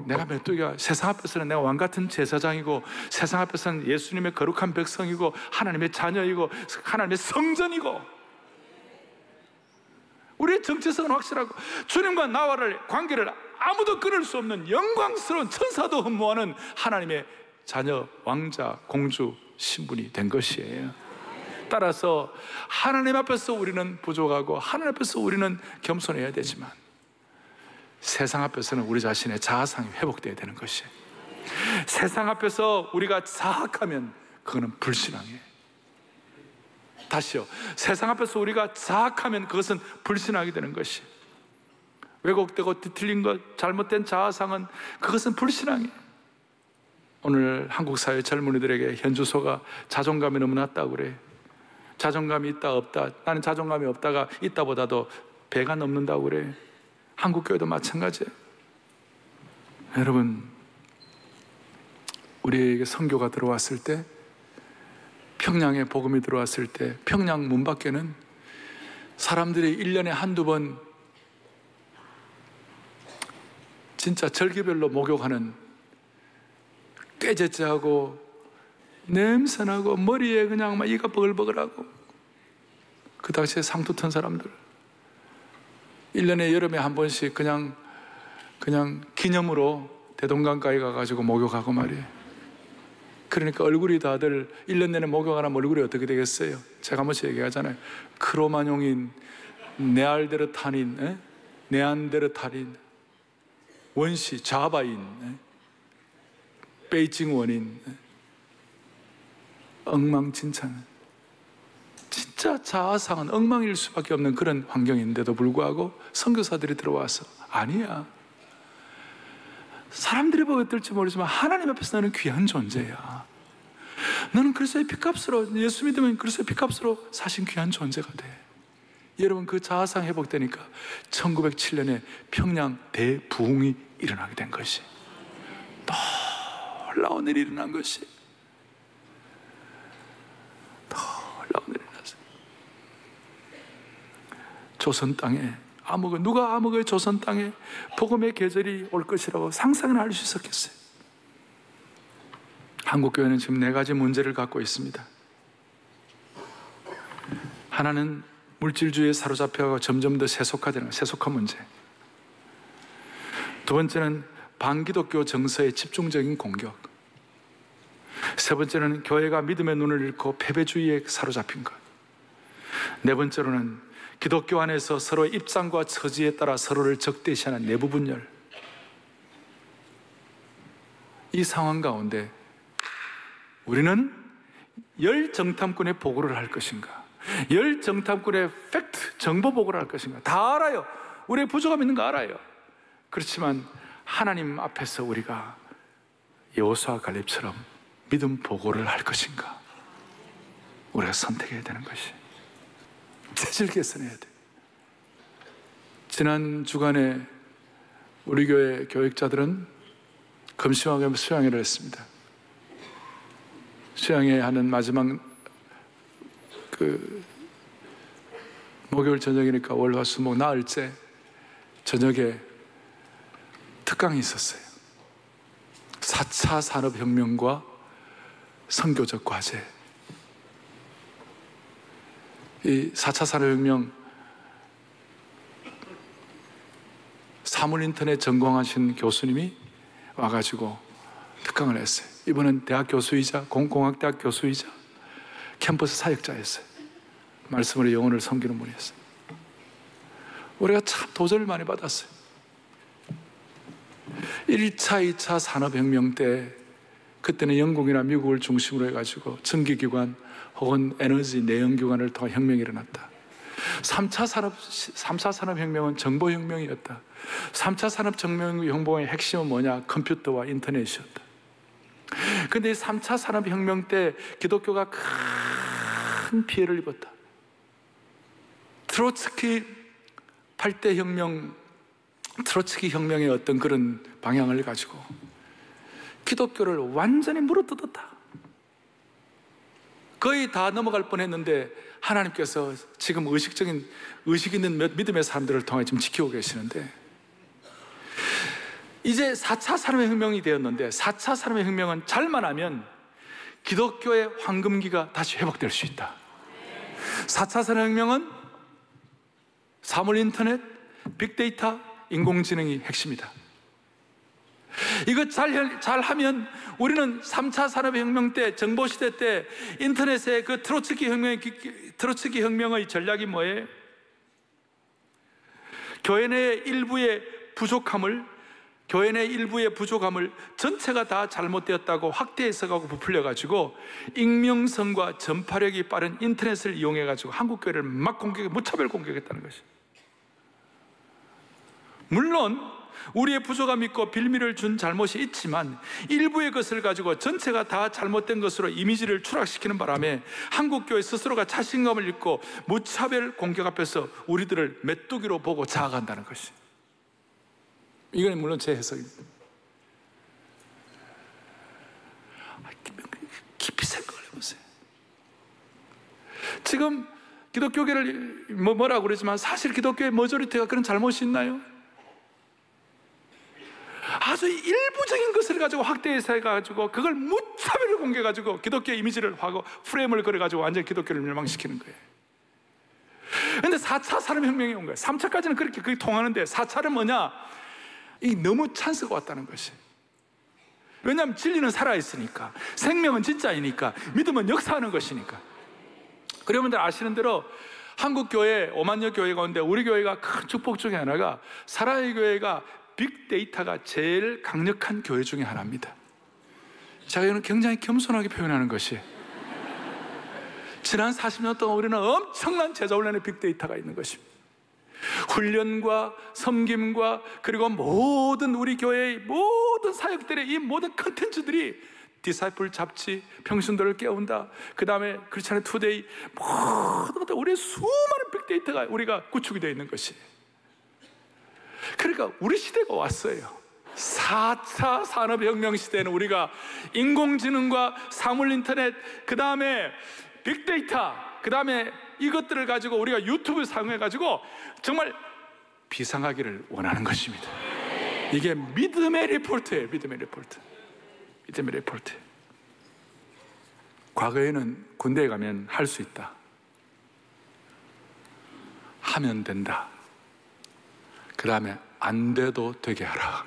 내가 메뚜기가, 세상 앞에서는 내가 왕같은 제사장이고 세상 앞에서는 예수님의 거룩한 백성이고 하나님의 자녀이고 하나님의 성전이고, 우리의 정체성은 확실하고 주님과 나와를 관계를 아무도 끊을 수 없는 영광스러운 천사도 흠모하는 하나님의 자녀, 왕자, 공주, 신분이 된 것이에요. 따라서 하나님 앞에서 우리는 부족하고 하나님 앞에서 우리는 겸손해야 되지만 세상 앞에서는 우리 자신의 자아상이 회복되어야 되는 것이, 세상 앞에서 우리가 자학하면 그거는 불신앙이에요. 다시요, 세상 앞에서 우리가 자학하면 그것은 불신앙이 되는 것이, 왜곡되고 뒤틀린 것, 잘못된 자아상은 그것은 불신앙이에요. 오늘 한국 사회 젊은이들에게 현주소가 자존감이 너무 낮다고 그래. 자존감이 있다 없다, 나는 자존감이 없다가 있다보다도 배가 넘는다고 그래. 한국 교회도 마찬가지예요. 여러분, 우리에게 선교가 들어왔을 때, 평양에 복음이 들어왔을 때, 평양 문 밖에는 사람들이 1년에 한두 번 진짜 절기별로 목욕하는, 꾀제째하고 냄새나고 머리에 그냥 막 이가 버글버글하고, 그 당시에 상투 턴 사람들 1년에 여름에 한 번씩 그냥 기념으로 대동강가에 가가지고 목욕하고 말이에요. 그러니까 얼굴이 다들 1년 내내 목욕 안 하면 얼굴이 어떻게 되겠어요? 제가 한 번씩 얘기하잖아요. 크로마뇽인, 네알데르탄인, 네안데르탈인, 원시, 자바인, 베이징 원인, 엉망진창. 진짜 자아상은 엉망일 수밖에 없는 그런 환경인데도 불구하고 선교사들이 들어와서, 아니야, 사람들이 보고 어떨지 모르지만 하나님 앞에서 너는 귀한 존재야. 너는 그리스도의 피값으로, 예수 믿으면 그리스도의 피값으로 사신 귀한 존재가 돼. 여러분, 그 자아상 회복되니까 1907년에 평양 대부흥이 일어나게 된 것이, 놀라운 일이 일어난 것이, 놀라운 일이 일어났어요. 조선 땅에 누가 암흑의 조선 땅에 복음의 계절이 올 것이라고 상상이나 할 수 있었겠어요? 한국교회는 지금 4가지 문제를 갖고 있습니다. 하나는 물질주의에 사로잡혀가고 점점 더 세속화되는 세속화 문제. 두 번째는 반기독교 정서의 집중적인 공격. 세 번째는 교회가 믿음의 눈을 잃고 패배주의에 사로잡힌 것. 네 번째로는 기독교 안에서 서로의 입장과 처지에 따라 서로를 적대시하는 내부 분열. 이 상황 가운데 우리는 열 정탐꾼의 보고를 할 것인가, 열 정탐꾼의 팩트, 정보 보고를 할 것인가. 다 알아요. 우리의 부족함 있는 거 알아요. 그렇지만 하나님 앞에서 우리가 여호수아 갈렙처럼 믿음 보고를 할 것인가, 우리가 선택해야 되는 것이, 재질 개선해야 돼. 지난 주간에 우리 교회 교육자들은 금시황에 수양회를 했습니다. 수양회 하는 마지막 목요일 저녁이니까 월, 화, 수, 목, 나흘째 저녁에 특강이 있었어요. 4차 산업혁명과 선교적 과제. 이 4차 산업혁명 사물인터넷 전공하신 교수님이 와가지고 특강을 했어요. 이분은 대학 교수이자 공공학대학 교수이자 캠퍼스 사역자였어요. 말씀으로 영혼을 섬기는 분이었어요. 우리가 참 도전을 많이 받았어요. 1차, 2차 산업혁명 때 그때는 영국이나 미국을 중심으로 해가지고 전기기관 혹은 에너지 내연기관을 통한 혁명이 일어났다. 3차 산업혁명은 정보혁명이었다. 3차 산업혁명의 핵심은 뭐냐? 컴퓨터와 인터넷이었다. 그런데 이 3차 산업혁명 때 기독교가 큰 피해를 입었다. 트로츠키 8대 혁명, 트로츠키 혁명의 어떤 그런 방향을 가지고 기독교를 완전히 물어뜯었다. 거의 다 넘어갈 뻔했는데 하나님께서 지금 의식 있는 믿음의 사람들을 통해 지금 지키고 계시는데, 이제 4차 산업혁명이 되었는데 4차 산업혁명은 잘만 하면 기독교의 황금기가 다시 회복될 수 있다. 4차 산업혁명은 사물 인터넷, 빅데이터, 인공지능이 핵심이다. 이거 잘하면 우리는 3차 산업혁명 때, 정보시대 때 인터넷의 그 트로츠키 혁명의 전략이 뭐예요? 교회 내 일부의 부족함을 전체가 다 잘못되었다고 확대해석하고 부풀려가지고 익명성과 전파력이 빠른 인터넷을 이용해가지고 한국교회를 막 무차별 공격했다는 것이에요. 물론 우리의 부족함이 있고 빌미를 준 잘못이 있지만 일부의 것을 가지고 전체가 다 잘못된 것으로 이미지를 추락시키는 바람에 한국교회 스스로가 자신감을 잃고 무차별 공격 앞에서 우리들을 메뚜기로 보고 자아간다는 것이, 이건 물론 제 해석입니다. 깊이 생각을 해보세요. 지금 기독교계를 뭐라고 그러지만 사실 기독교의 머저리티가 그런 잘못이 있나요? 아주 일부적인 것을 가지고 확대해서 그걸 무차별로 공개해가지고 기독교의 이미지를 하고 프레임을 걸어가지고 완전히 기독교를 멸망시키는 거예요. 그런데 4차 산업혁명이 온 거예요. 3차까지는 그렇게 통하는데 4차는 뭐냐? 이 너무 찬스가 왔다는 것이. 왜냐하면 진리는 살아있으니까, 생명은 진짜이니까, 믿음은 역사하는 것이니까. 여러분들 아시는 대로 한국교회 5만여 교회 가운데 우리 교회가 큰 축복 중에 하나가, 사랑의 교회가 빅데이터가 제일 강력한 교회 중에 하나입니다. 제가 이거는 굉장히 겸손하게 표현하는 것이, 지난 40년 동안 우리는 엄청난 제자훈련의 빅데이터가 있는 것입니다. 훈련과 섬김과 그리고 모든 우리 교회의 모든 사역들의 이 모든 컨텐츠들이 디사이플 잡지, 평신도를 깨운다, 그 다음에 크리스찬의 투데이, 모든 것들, 우리의 수많은 빅데이터가 우리가 구축이 되어 있는 것이. 그러니까 우리 시대가 왔어요. 4차 산업혁명 시대에는 우리가 인공지능과 사물인터넷, 그 다음에 빅데이터, 그 다음에 이것들을 가지고 우리가 유튜브를 사용해가지고 정말 비상하기를 원하는 것입니다. 이게 믿음의 리포트예요. 믿음의 리포트. 과거에는 군대에 가면 할 수 있다, 하면 된다, 그 다음에 안 돼도 되게 하라.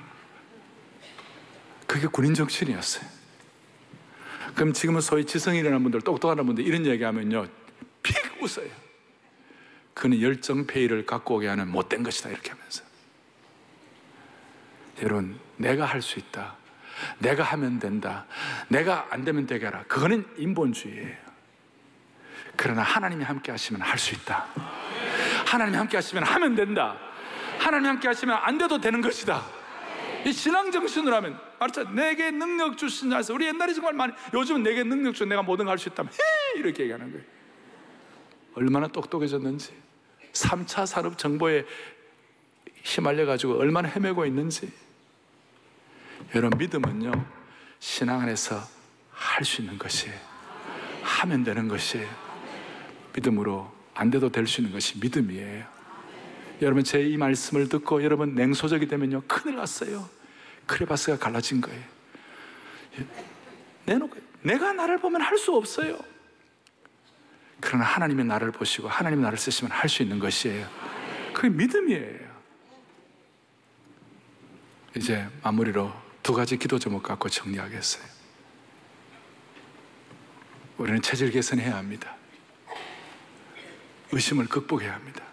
그게 군인 정신이었어요. 그럼 지금은 소위 지성이라는 분들, 똑똑한 분들 이런 얘기하면요 픽 웃어요. 그는 열정페이를 갖고 오게 하는 못된 것이다, 이렇게 하면서. 여러분, 내가 할 수 있다, 내가 하면 된다, 내가 안 되면 되게 하라, 그거는 인본주의예요. 그러나 하나님이 함께 하시면 할 수 있다, 하나님이 함께 하시면 하면 된다, 하나님이 함께 하시면 안 돼도 되는 것이다. 이 신앙정신으로 하면, 알았죠? 내게 능력 주신 자에서, 우리 옛날에 정말 많이, 요즘은 내게 능력 주, 내가 모든 걸 할 수 있다면 헤 이렇게 얘기하는 거예요. 얼마나 똑똑해졌는지, 3차 산업 정보에 휘말려가지고 얼마나 헤매고 있는지. 여러분, 믿음은요 신앙 안에서 할 수 있는 것이에요. 하면 되는 것이에요. 믿음으로 안 돼도 될 수 있는 것이 믿음이에요. 여러분, 제 이 말씀을 듣고 여러분 냉소적이 되면요 큰일 났어요. 크레바스가 갈라진 거예요. 내가 나를 보면 할 수 없어요. 그러나 하나님이 나를 보시고 하나님이 나를 쓰시면 할 수 있는 것이에요. 그게 믿음이에요. 이제 마무리로 2가지 기도 제목 갖고 정리하겠어요. 우리는 체질 개선해야 합니다. 의심을 극복해야 합니다.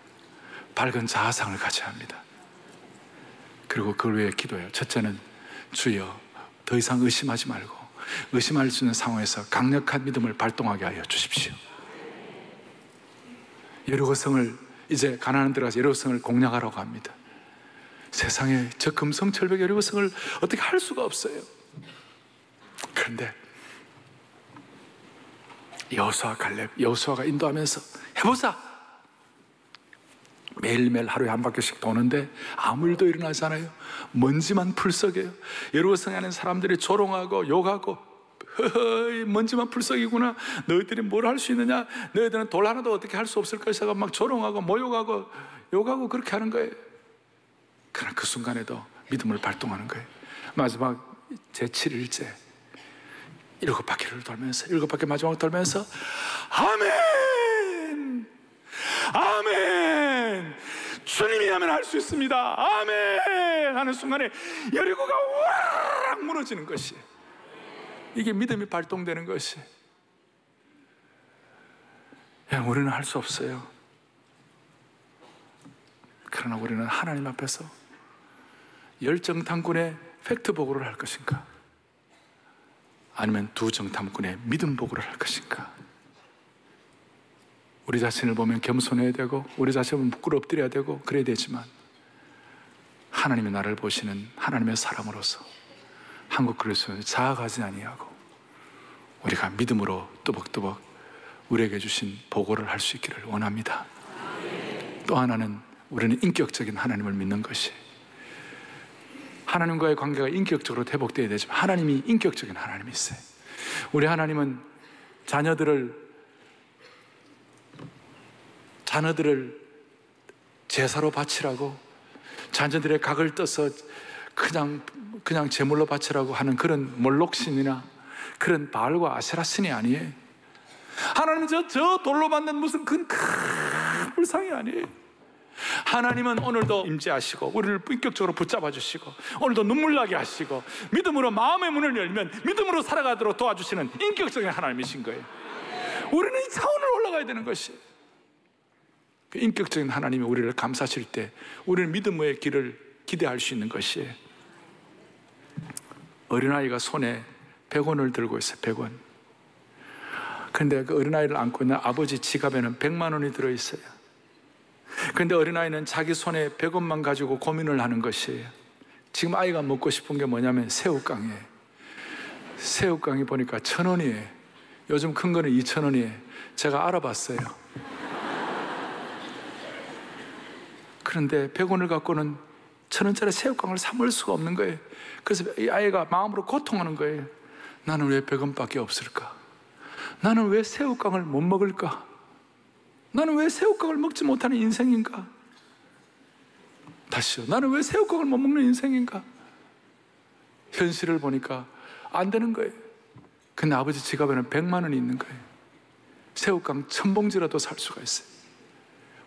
밝은 자아상을 가져야 합니다. 그리고 그걸 위해 기도해요. 첫째는, 주여 더 이상 의심하지 말고 의심할 수 있는 상황에서 강력한 믿음을 발동하게 하여 주십시오. 여리고성을, 이제 가나안 들어가서 여리고성을 공략하라고 합니다. 세상에 저 금성철벽 여리고성을 어떻게 할 수가 없어요. 그런데 여호수아, 갈렙, 여호수아가 인도하면서 해보자. 매일매일 하루에 한 바퀴씩 도는데 아무 일도 일어나지 않아요. 먼지만 풀썩여요. 여리고성에 있는 사람들이 조롱하고 욕하고, 허허이 먼지만 풀썩이구나, 너희들이 뭘 할 수 있느냐, 너희들은 돌 하나도 어떻게 할 수 없을 것이라고 막 조롱하고 모욕하고 욕하고 그렇게 하는 거예요. 그러나 그 순간에도 믿음을 발동하는 거예요. 마지막 제7일째 7바퀴를 돌면서, 7바퀴 마지막으로 돌면서 아멘, 아멘, 주님이 하면 할 수 있습니다. 아멘 하는 순간에 여리고가 와락 무너지는 것이, 이게 믿음이 발동되는 것이. 우리는 할 수 없어요. 그러나 우리는 하나님 앞에서 열정탐꾼의 팩트 보고를 할 것인가, 아니면 두 정탐꾼의 믿음 보고를 할 것인가. 우리 자신을 보면 겸손해야 되고, 우리 자신을 보면 부끄럽드려야 되고 그래야 되지만, 하나님이 나를 보시는 하나님의 사람으로서 한국 그리스도는 자아가지 아니하고 우리가 믿음으로 또박또박 우리에게 주신 보고를 할 수 있기를 원합니다. 또 하나는 우리는 인격적인 하나님을 믿는 것이, 하나님과의 관계가 인격적으로 회복되어야 되지만 하나님이 인격적인 하나님이 있어요. 우리 하나님은 자녀들을 제사로 바치라고, 자녀들의 각을 떠서 그냥 제물로 바치라고 하는 그런 몰록신이나 그런 바알과 아세라 신이 아니에요. 하나님은 저 돌로 만든 무슨 큰 불상이 아니에요. 하나님은 오늘도 임재하시고 우리를 인격적으로 붙잡아 주시고 오늘도 눈물 나게 하시고 믿음으로 마음의 문을 열면 믿음으로 살아가도록 도와주시는 인격적인 하나님이신 거예요. 우리는 이 차원을 올라가야 되는 것이, 그 인격적인 하나님이 우리를 감싸실 때 우리는 믿음의 길을 기대할 수 있는 것이에요. 어린아이가 손에 100원을 들고 있어요. 100원. 그런데 그 어린아이를 안고 있는 아버지 지갑에는 100만 원이 들어있어요. 그런데 어린아이는 자기 손에 100원만 가지고 고민을 하는 것이에요. 지금 아이가 먹고 싶은 게 뭐냐면 새우깡이에요. 새우깡이 보니까 1,000원이에요. 요즘 큰 거는 2,000원이에요. 제가 알아봤어요. 그런데 100원을 갖고는 1,000원짜리 새우깡을 사 먹을 수가 없는 거예요. 그래서 이 아이가 마음으로 고통하는 거예요. 나는 왜 100원밖에 없을까? 나는 왜 새우깡을 못 먹을까? 나는 왜 새우깡을 먹지 못하는 인생인가? 다시요. 나는 왜 새우깡을 못 먹는 인생인가? 현실을 보니까 안 되는 거예요. 근데 아버지 지갑에는 100만 원이 있는 거예요. 새우깡 1000봉지라도 살 수가 있어요.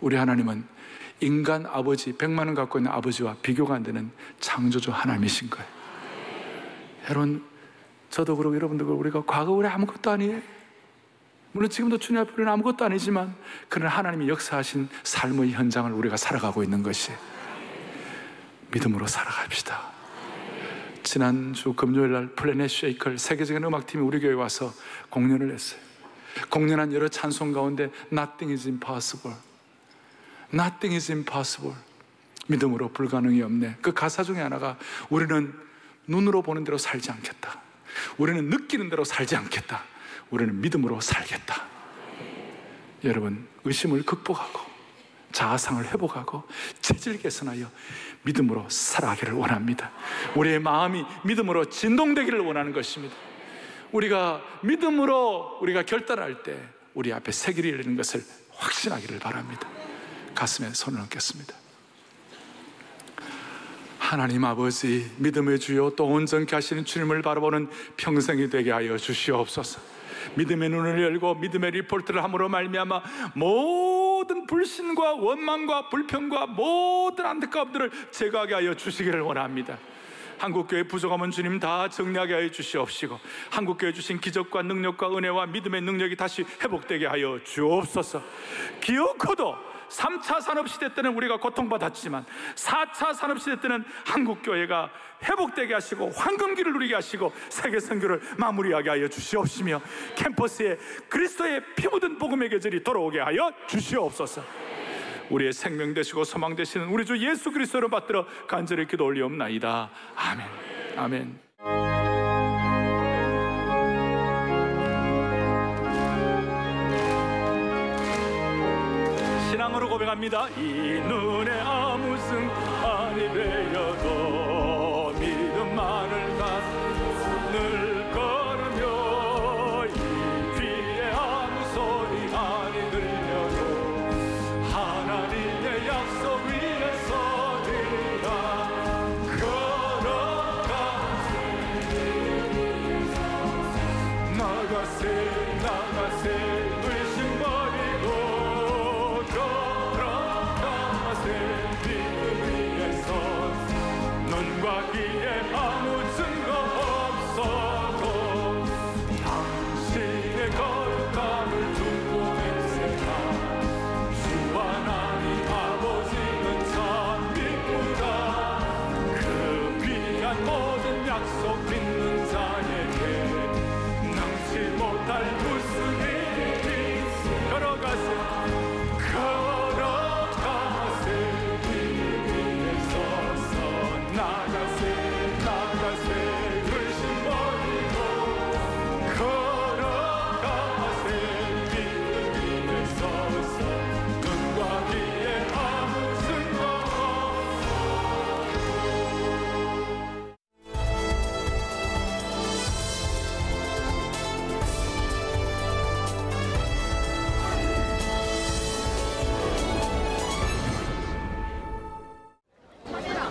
우리 하나님은 인간 아버지, 100만 원 갖고 있는 아버지와 비교가 안 되는 창조주 하나님이신 거예요. 여러분, 저도 그러고 여러분도 그러고 우리가 과거 우리 아무것도 아니에요. 물론 지금도 주님 앞에 우리는 아무것도 아니지만, 그러나 하나님이 역사하신 삶의 현장을 우리가 살아가고 있는 것이, 믿음으로 살아갑시다. 지난주 금요일날 플래닛 쉐이컬 세계적인 음악팀이 우리 교회에 와서 공연을 했어요. 공연한 여러 찬송 가운데 Nothing is impossible, Nothing is impossible, 믿음으로 불가능이 없네. 그 가사 중에 하나가 우리는 눈으로 보는 대로 살지 않겠다, 우리는 느끼는 대로 살지 않겠다, 우리는 믿음으로 살겠다. 여러분, 의심을 극복하고 자아상을 회복하고 체질 개선하여 믿음으로 살아가기를 원합니다. 우리의 마음이 믿음으로 진동되기를 원하는 것입니다. 우리가 믿음으로 우리가 결단할 때 우리 앞에 새 길이 열리는 것을 확신하기를 바랍니다. 가슴에 손을 얹겠습니다. 하나님 아버지, 믿음의 주요 또 온전케 하시는 주님을 바라보는 평생이 되게 하여 주시옵소서. 믿음의 눈을 열고 믿음의 리포트를 함으로 말미암아 모든 불신과 원망과 불평과 모든 안타까움들을 제거하게 하여 주시기를 원합니다. 한국교회 부족함은 주님 다 정리하게 하여 주시옵시고, 한국교회 주신 기적과 능력과 은혜와 믿음의 능력이 다시 회복되게 하여 주옵소서. 기어코도 3차 산업시대 때는 우리가 고통받았지만 4차 산업시대 때는 한국교회가 회복되게 하시고 황금기를 누리게 하시고 세계 선교를 마무리하게 하여 주시옵시며, 캠퍼스에 그리스도의 피 묻은 복음의 계절이 돌아오게 하여 주시옵소서. 우리의 생명 되시고 소망 되시는 우리 주 예수 그리스도를 받들어 간절히 기도 올리옵나이다. 아멘. 아멘. 신앙으로 고백합니다. 이 눈에 아무 승안이 베여도 믿음만을 늘 걸으며, 이 귀에 아무 소리 아니 들려도 하나님의 약속 위에 서리라. 걸어가세 나가세 의심 버리고 걸어가세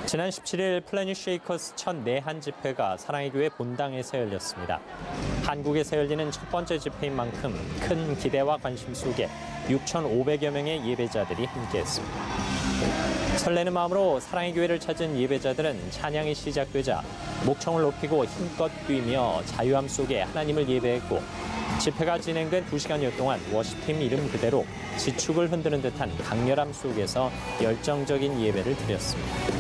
지난 17일 플래닛 쉐이커스 첫 내한 집회가 사랑의 교회 본당에서 열렸습니다. 한국에서 열리는 첫 번째 집회인 만큼 큰 기대와 관심 속에 6,500여 명의 예배자들이 함께했습니다. 설레는 마음으로 사랑의 교회를 찾은 예배자들은 찬양이 시작되자 목청을 높이고 힘껏 뛰며 자유함 속에 하나님을 예배했고, 집회가 진행된 2시간여 동안 워시팀 이름 그대로 지축을 흔드는 듯한 강렬함 속에서 열정적인 예배를 드렸습니다.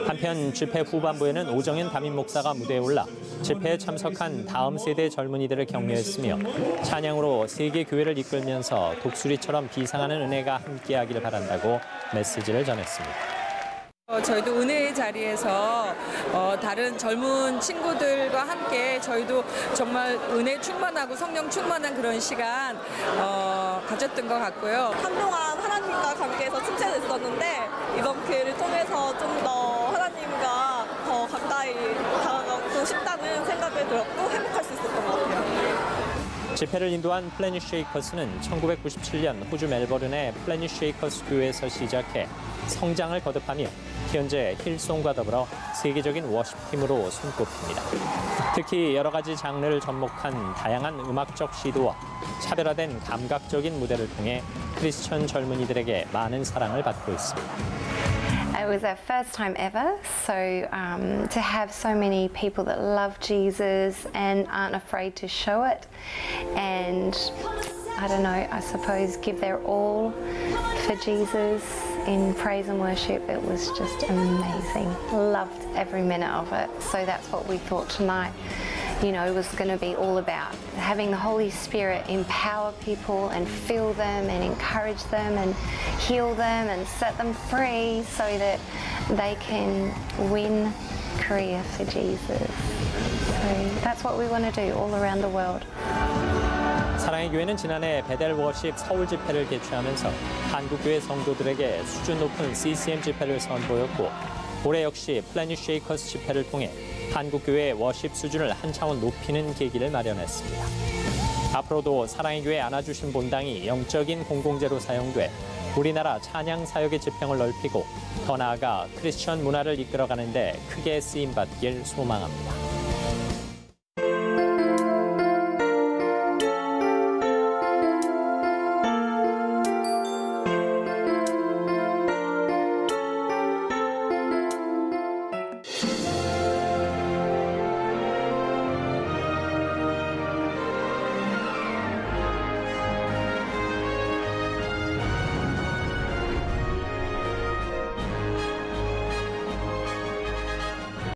한편 집회 후반부에는 오정현 담임 목사가 무대에 올라 집회에 참석한 다음 세대 젊은이들을 격려했으며 찬양으로 세계 교회를 이끌면서 독수리처럼 비상하는 은혜가 함께하기를 바란다고 메시지를 전했습니다. 저희도 은혜의 자리에서 다른 젊은 친구들과 함께 저희도 정말 은혜 충만하고 성령 충만한 그런 시간 가졌던 것 같고요. 한동안 하나님과 관계에서 침체됐었는데 이번 기회를 통해서 좀 더 하나님과 더 가까이 다가가고 싶다는 생각이 들었고 행복할 수 있었던 것 같아요. 집회를 인도한 플래닛 쉐이커스는 1997년 호주 멜버른의 플래닛 쉐이커스 교회에서 시작해 성장을 거듭하며 현재 힐송과 더불어 세계적인 워십팀으로 손꼽힙니다. 특히 여러 가지 장르를 접목한 다양한 음악적 시도와 차별화된 감각적인 무대를 통해 크리스천 젊은이들에게 많은 사랑을 받고 있습니다. It was our first time ever, so to have so many people that love Jesus and aren't afraid to show it, and I don't know, I suppose give their all for Jesus in praise and worship. It was just amazing. Loved every minute of it. So that's what we thought tonight, you know, was going to be all about. Having the Holy Spirit empower people and fill them and encourage them and heal them and set them free so that they can win Korea for Jesus. So that's what we want to do all around the world. 사랑의 교회는 지난해 베델 워십 서울 집회를 개최하면서 한국교회 성도들에게 수준 높은 CCM 집회를 선보였고, 올해 역시 플래닛 쉐이커스 집회를 통해 한국교회의 워십 수준을 한 차원 높이는 계기를 마련했습니다. 앞으로도 사랑의 교회 안아주신 본당이 영적인 공공재로 사용돼 우리나라 찬양 사역의 지평을 넓히고 더 나아가 크리스천 문화를 이끌어가는 데 크게 쓰임받길 소망합니다.